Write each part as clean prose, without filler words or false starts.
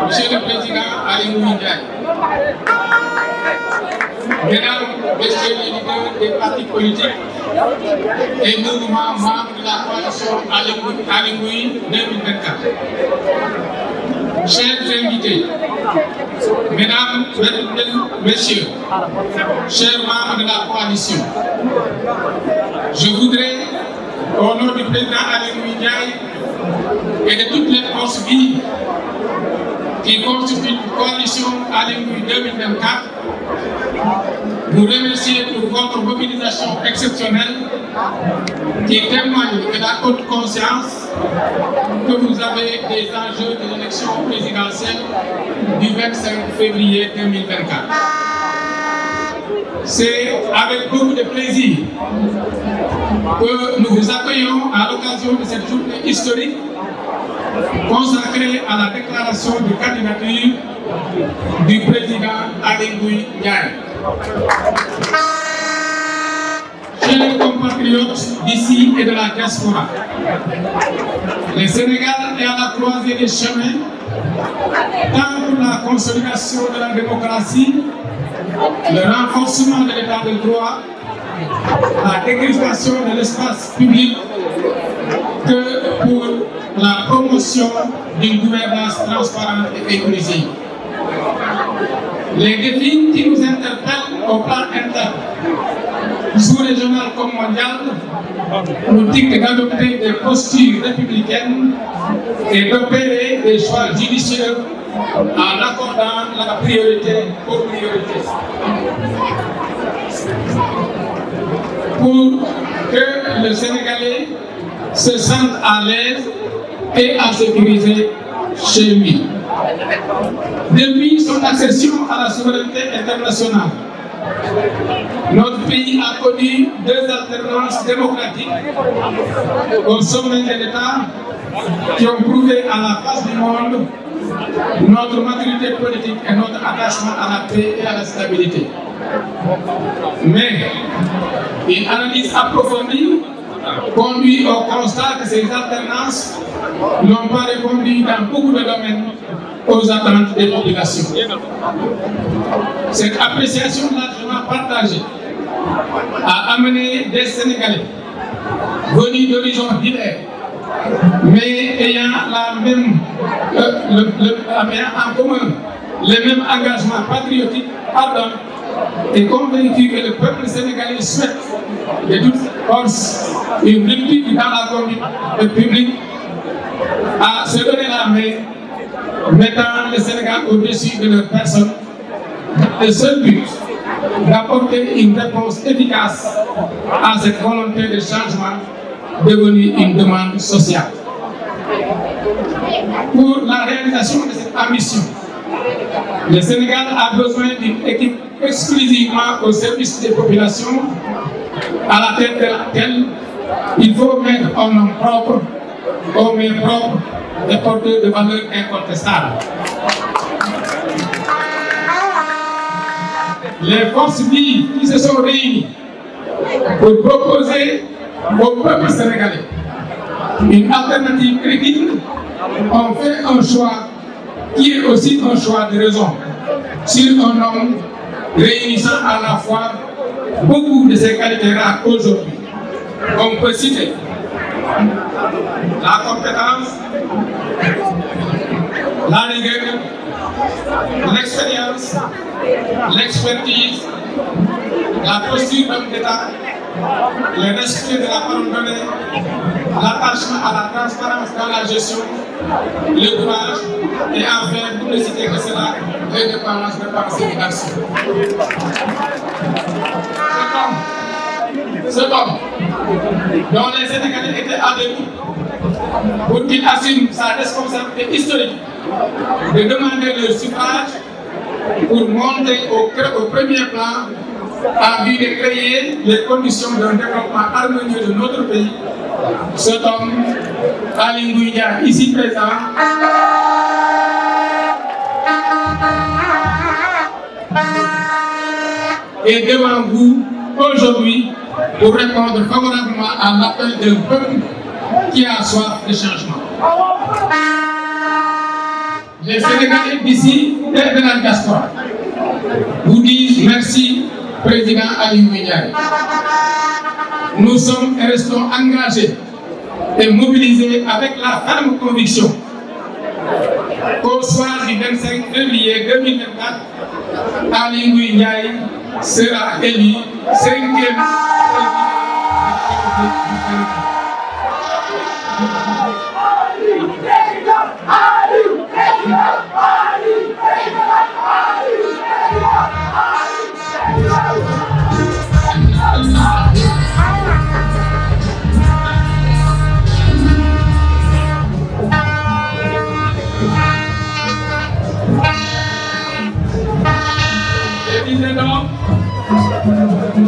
Monsieur le Président Aly Ngouille Ndiaye, Mesdames, Messieurs les leaders des partis politiques et mouvements membres de la coalition Aly Ngouille 2024, chers invités, Mesdames, Messieurs, chers membres de la coalition, je voudrais, au nom du Président Aly Ngouille Ndiaye et de toutes les forces vives qui constituent une coalition Aly Ngouille 2024, vous remercier pour votre mobilisation exceptionnelle qui témoigne de la haute conscience que vous avez des enjeux de l'élection présidentielle du 25 février 2024. C'est avec beaucoup de plaisir que nous vous accueillons à l'occasion de cette journée historique consacrée à la déclaration de candidature du président Aly Ngouille Ndiaye. Chers compatriotes d'ici et de la diaspora, le Sénégal est à la croisée des chemins, tant pour la consolidation de la démocratie, le renforcement de l'état de droit, la décryptation de l'espace public, que pour la promotion d'une gouvernance transparente et inclusive. Les défis qui nous interpellent au plan interne, sous-régional comme mondial, nous dictent d'adopter des postures républicaines et d'opérer des choix judicieux en accordant la priorité aux priorités. Pour que le Sénégalais se sente à l'aise et à sécuriser chez lui. Depuis son accession à la souveraineté internationale, notre pays a connu deux alternances démocratiques au sommet de l'État qui ont prouvé à la face du monde notre maturité politique et notre attachement à la paix et à la stabilité. Mais une analyse approfondie conduit au constat que ces alternances n'ont pas répondu dans beaucoup de domaines aux attentes des populations. Cette appréciation largement partagée a amené des Sénégalais venus d'horizons divers, mais ayant en commun les mêmes engagements patriotiques, ardents, et convaincu que le peuple sénégalais souhaite de toute force une rupture dans la conduite publique, à se donner la main, mettant le Sénégal au-dessus de leur personne, le seul but d'apporter une réponse efficace à cette volonté de changement devenue une demande sociale. Pour la réalisation de cette ambition, le Sénégal a besoin d'une équipe exclusivement au service des populations, à la tête de laquelle il faut mettre un nom propre, aux mains propres et porteur de valeurs incontestables. Les forces vives qui se sont réunies pour proposer au peuple sénégalais une alternative crédible ont fait un choix qui est aussi un choix de raison sur un homme réunissant à la fois beaucoup de ses qualités rares aujourd'hui. On peut citer la compétence, la rigueur, l'expérience, l'expertise, la posture d'homme d'État, le respect de la parole donnée, l'attachement à la transparence dans la gestion, le courage et enfin, pour ne citer que cela, l'indépendance de pensée et d'action. Cet homme dont les Sénégalais étaient admis pour qu'il assume sa responsabilité historique de demander le suffrage pour monter au premier plan en vue de créer les conditions d'un développement harmonieux de notre pays. Cet homme, Aly Ngouille Ndiaye, ici présent, est devant vous aujourd'hui pour répondre favorablement à l'appel d'un peuple qui a soif de changement. Les Sénégalais d'ici et de la diaspora vous disent merci, Président Aly Ngouille Ndiaye. Nous sommes et restons engagés et mobilisés avec la ferme conviction qu'au soir du 25 février 2024, Aly Ngouille Ndiaye sera élu 5e président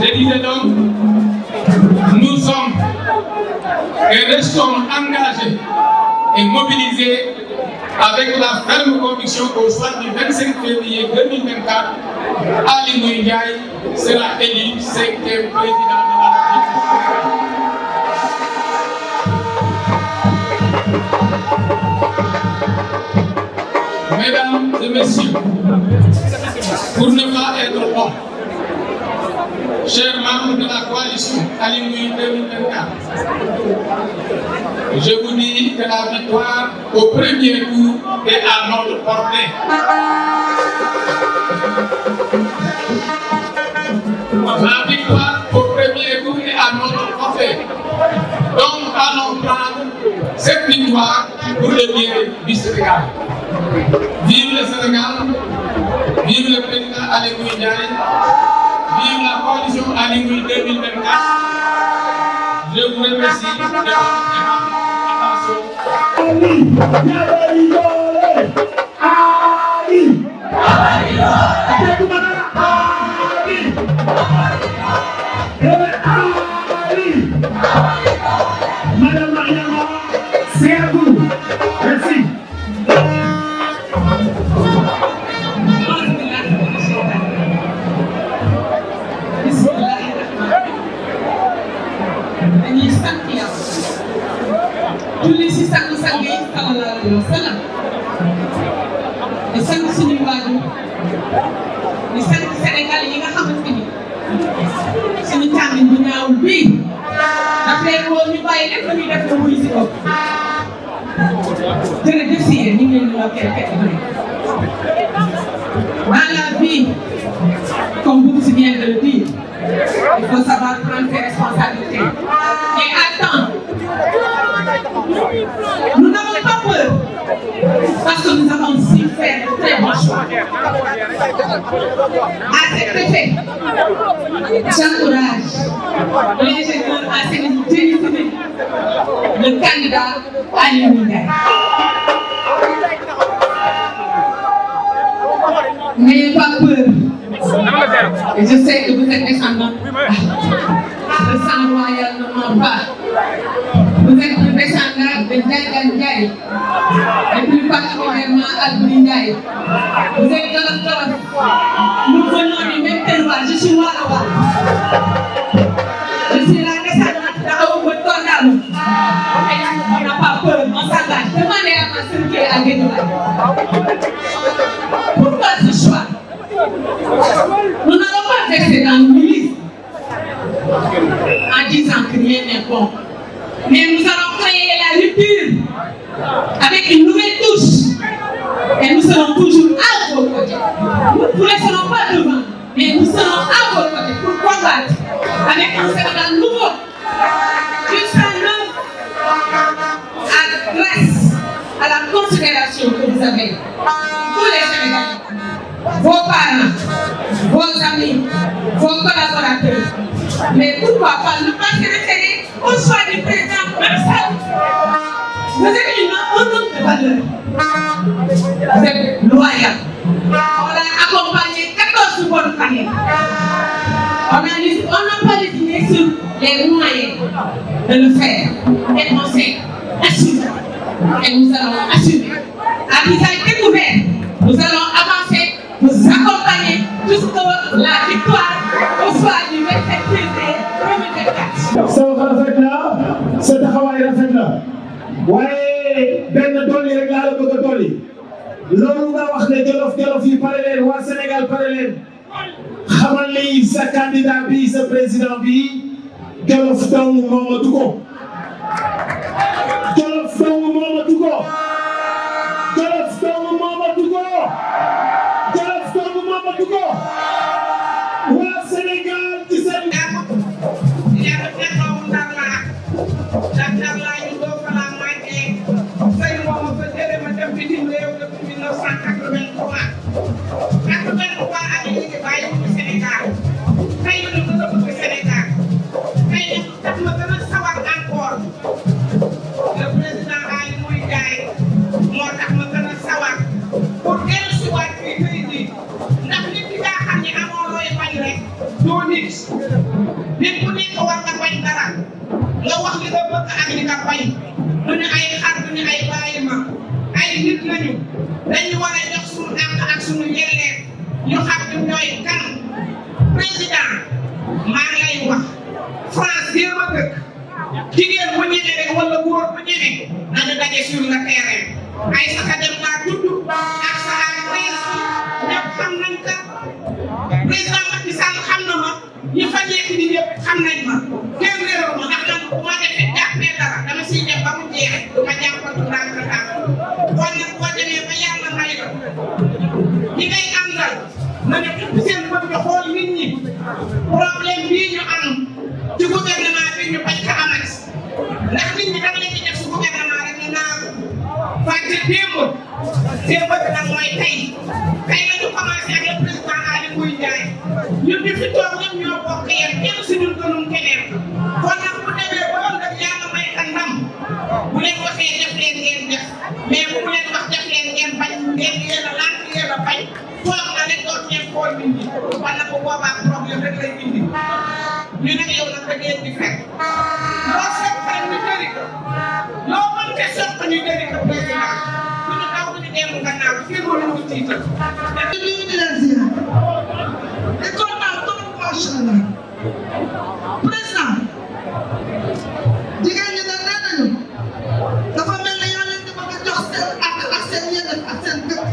Je disais donc, nous sommes et restons engagés et mobilisés avec la ferme conviction qu'au soir du 25 février 2024, Aly Ngouille Ndiaye sera élu 5e président de la République. Mesdames et messieurs, pour ne pas être long, chers membres de la coalition Aly Ngouille 2024, je vous dis que la victoire au premier tour est à notre portée. La victoire au premier tour est à notre portée. Donc allons prendre cette victoire pour le bien du Sénégal. Vive le Sénégal, vive le président Aly Ngouille Ndiaye, vive la coalition Aly Ngouille 2024. Je vous remercie de votre attention. Madame Mariama, c'est à vous. Merci. dañuy sant Yàlla julli si sang-sang yi sallallahu alayhi wa sallam di sant suñu waajur di sant Sénégal yi nga xamante ni suñu càmmiñ bu ñaawul bii daf leen woo ñu bàyyi lépp lu ñuy def ba wuyu si ko jërëjëf si yéen ñu ngi leen di wax fekk dans la vie, comme vous si bien de le dire, il faut savoir prendre ses responsabilités. Et attendre. Nous n'avons pas peur. Parce que nous avons su faire de très bons choix. À cet effet, j'encourage l'ingénieur en génie civil, le candidat Aly Ngouille Ndiaye. N'ayez pas peur. Et je sais que vous êtes descendant. Le sang royal ne ment pas. Vous êtes un descendant de DJOLOF Ndiaye. Et plus particulièrement Aly Ngouille Ndiaye. Vous êtes DJOLOF. Nous venons du même terroir. Je suis Walawa. Je suis la descendante d'Aogo Tondalo. On n'a pas peur, on s'engage. Demandez à ma sœur qui est à Guédiawaye. Pourquoi ce choix? Nous n'allons pas rester dans le milieu en disant que rien n'est bon. Mais nous allons créer la rupture avec une nouvelle touche. Et nous serons toujours à vos côtés. Nous ne serons pas devant, mais nous serons à vos côtés pour combattre avec un Sénégal nouveau. Une seule grâce à la considération que vous avez. Tous les Sénégalais, vos parents, vos amis, vos collaborateurs. Mais pourquoi pas ne pas se référer au choix du président Macky Sall? Vous êtes un homme de valeur. Vous êtes loyal. On a accompagné 14 bonnes années. On n'a pas décidé sur les moyens de le faire. Et on s'est assumé. Et nous allons assumer. À visage découvert, nous allons avancer, nous accompagner jusqu'à la victoire au soir du 27 février 2024. Ça va faire là, c'est un travail à faire là. waaye benn dolli rek laa la bëgg a dolli loolu nga wax ne jolof yi pare leen waa Sénégal pare leen xamal ni sa candidat bi sa président bi jolof dong moomatu ko jolof dong moomatu ko jolof dong moomatu ko jolof dong moomatu ko waa Sénégal ci seen nit ku nekk war nga bañ dara nga wax li nga bëgg ak li nga bañ duñu ay xar duñu ay bàyyi ma ay nit lañu dañu war a jox suñu àq ak suñu yelleef ñu xam ne ñooy kan président maa ngi lay wax France jéem a dëkk jigéen bu ñeme rek wala góor bu ñeme nañu daje sur le terrain ay saka dem laa tudd ak sa presse ñëpp xam nañ ka président Macky Sall xam na ma ñi fa nekk ni ñëpp xam nañ ma kenn réeroo ma ndax man bu ma defee jàppee dara dama siy def ba mu jeex du ma jàppatu ndànk-ndànk kon nag boo demee ba yàlla may la ñi ngay àndal nañu ubbi seen bët ñu xool nit ñi problème bii ñu am ci gouvernement bi ñu bañ ko amat ndax nit ñi dama leen di def si gouvernement rek ñu naan fàtte démb bi nag mooy tey la ñu commencé ak le président Aly Ngouille Ndiaye ñun ñu fi toog ñëpp ñoo bokk yem kenn si ñun gënum keneen kon nag bu demee ba woon rek yàlla may ka ndam bu leen waxee def leen ngeen def mais bu leen wax def leen ngeen bañ ngeen yéen a lànk yéen a bañ toog na rek doot ngeen xool nit ñi kon nag bu boobaa problème rek lay indi ñu nag yow nag da ngeen di fekk loo soxla ñu jëri ko loo mënte soxla ñu jëri ko président bu ñu daw ñu dellu gannaaw fii loolu mu tiital président jigéen ñi nag nee nañu dafa mel ne yaa leen di bëgg a jox seen àq ak seen yelleef ak seen gët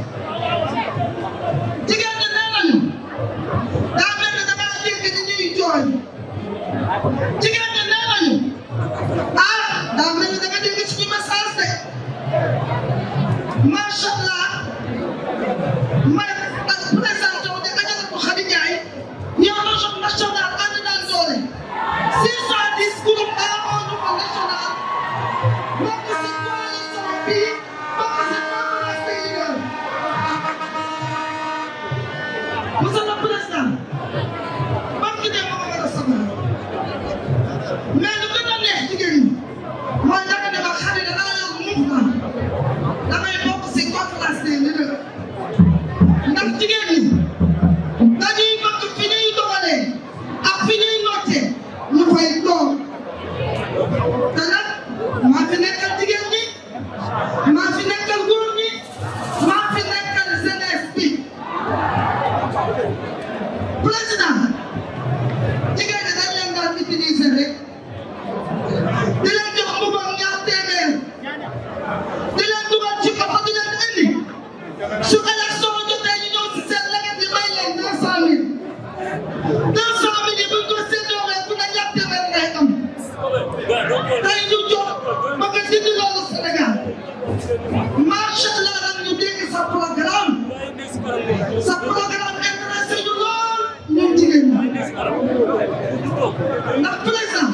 jigéen ñi nee nañu daa mel ne damaa dégg ni ñuy jooy jigéen ñi nee nañu daa mel ne da nga dégg suñu message de macha allah may présentation de Adjaratou Khady Ndiaye yow région nationale ànd daan doole 610 groupes au niveau national bokk si coalition bi bokk si conférence des leaders monsieur le président ban idée moo war a sama mais lu gën a neex jigéen ñi mooy da nga ne ma Khady danaa yor mouvement damay bokk si conférence des leaders ndax jigéen ñi dañuy bëgg fi ñuy dogalee ak fi ñuy nootee ñu fay toog te nag maa fi nekkal jigéen ñi maa fi nekkal góor ñi maa fi nekkal jeunesse bi président jigéen ñi dañ leen daan utiliser rek di leen jox mu bokk ñaar téeméer di leen dugal ci oto di leen indi su élection jotee ñu ñëw si seen leget di may leen 200 000 yi buñ ko séddoowee ku ne ñaar téeméer ngay am tey ñu jox ba nga dindi loolu Sénégal macha allah nag ñu dégg sa programme intéressé ñu lool ñun jigéen ñi ndax président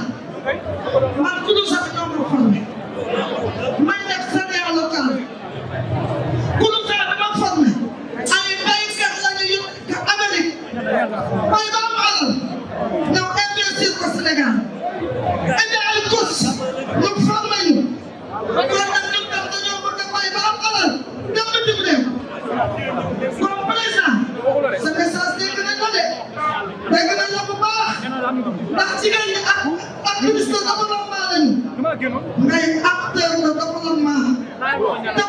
man ku ñu sax ñoo ma formé may def CDA local ku ñu sax dama formé ay baykat lañu yóbbu Amérique bay ba am alal ñëw investir ko Sénégal indi ay coach ñu formé ñu kon nag ñun tam dañoo bëgg a bay ba am alal dem bitim réew comme président sa message dégg nañ ko de dégg nañ la bu baax ndax jigéen ñi ak ministre de développement lañu ngay acteur de développement te